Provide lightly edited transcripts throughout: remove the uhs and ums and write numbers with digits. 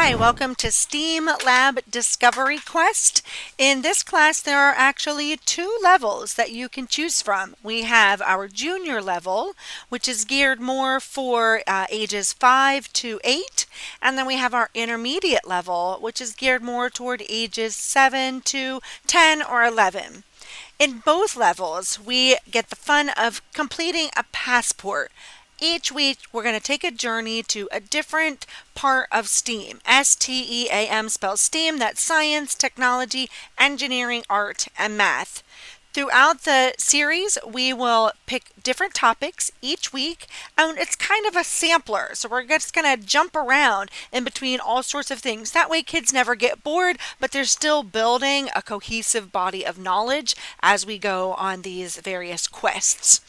Hi, welcome to STEAM Lab Discovery Quest. In this class, there are actually two levels that you can choose from. We have our junior level, which is geared more for ages 5 to 8, and then we have our intermediate level, which is geared more toward ages 7 to 10 or 11. In both levels, we get the fun of completing a passport. Each week, we're going to take a journey to a different part of STEAM. STEAM spells STEAM, that's science, technology, engineering, art, and math. Throughout the series, we will pick different topics each week, and it's kind of a sampler. So we're just going to jump around in between all sorts of things. That way kids never get bored, but they're still building a cohesive body of knowledge as we go on these various quests.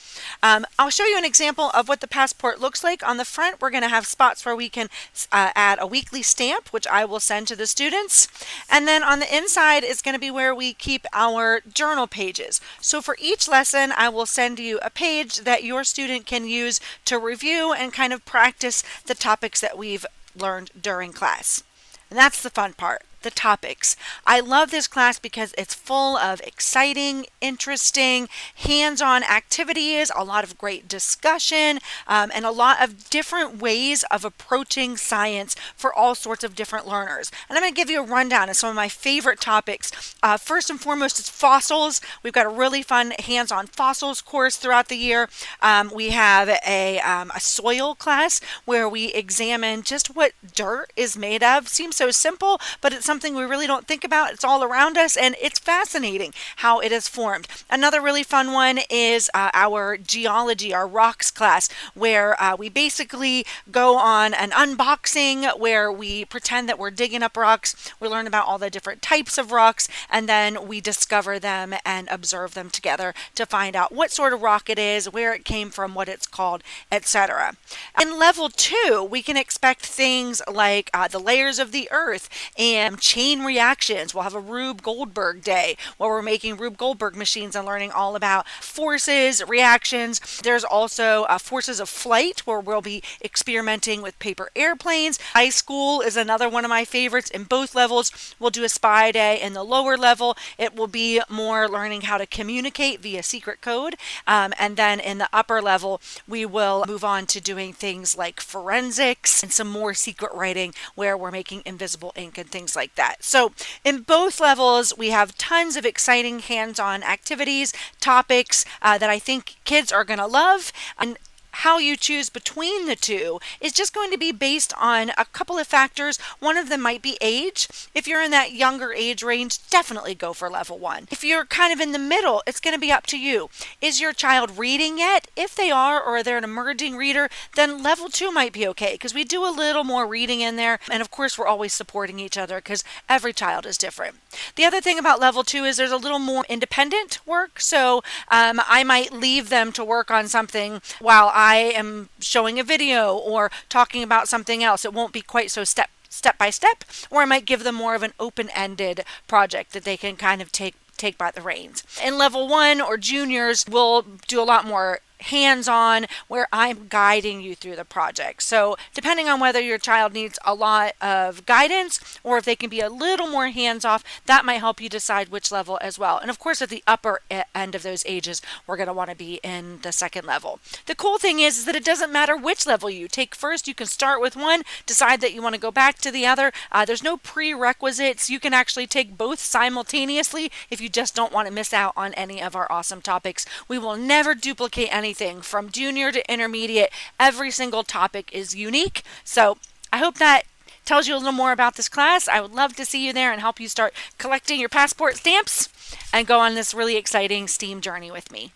I'll show you an example of what the passport looks like. On the front, we're going to have spots where we can add a weekly stamp, which I will send to the students. And then on the inside is going to be where we keep our journal pages. So for each lesson, I will send you a page that your student can use to review and kind of practice the topics that we've learned during class. And that's the fun part. The topics. I love this class because it's full of exciting, interesting, hands-on activities, a lot of great discussion, and a lot of different ways of approaching science for all sorts of different learners. And I'm going to give you a rundown of some of my favorite topics. First and foremost is fossils. We've got a really fun hands-on fossils course throughout the year. We have a soil class where we examine just what dirt is made of. Seems so simple, but it's something we really don't think about. It's all around us, and it's fascinating how it is formed. Another really fun one is our geology, our rocks class, where we basically go on an unboxing where we pretend that we're digging up rocks. We learn about all the different types of rocks, and then we discover them and observe them together to find out what sort of rock it is, where it came from, what it's called, etc. In level 2, we can expect things like the layers of the earth and chain reactions. We'll have a Rube Goldberg day where we're making Rube Goldberg machines and learning all about forces, reactions. There's also forces of flight where we'll be experimenting with paper airplanes. High school is another one of my favorites. In both levels, we'll do a spy day. In the lower level, it will be more learning how to communicate via secret code. And then in the upper level, we will move on to doing things like forensics and some more secret writing where we're making invisible ink and things like that. So in both levels, we have tons of exciting hands-on activities, topics that I think kids are going to love. And how you choose between the two is just going to be based on a couple of factors. One of them might be age. If you're in that younger age range, definitely go for level 1. If you're kind of in the middle, it's going to be up to you. Is your child reading yet? If they are, or they're an emerging reader, then level 2 might be okay because we do a little more reading in there. And of course, we're always supporting each other because every child is different. The other thing about level 2 is there's a little more independent work. So I might leave them to work on something while I am showing a video or talking about something else. It won't be quite so step by step, or I might give them more of an open-ended project that they can kind of take by the reins. In level 1 or juniors, we'll do a lot more hands-on where I'm guiding you through the project. So depending on whether your child needs a lot of guidance or if they can be a little more hands-off, that might help you decide which level as well. And of course, at the upper end of those ages, we're going to want to be in the second level. The cool thing is that it doesn't matter which level you take first. You can start with one, decide that you want to go back to the other. There's no prerequisites. You can actually take both simultaneously if you just don't want to miss out on any of our awesome topics. We will never duplicate anything from junior to intermediate. Every single topic is unique. So I hope that tells you a little more about this class. I would love to see you there and help you start collecting your passport stamps and go on this really exciting STEAM journey with me.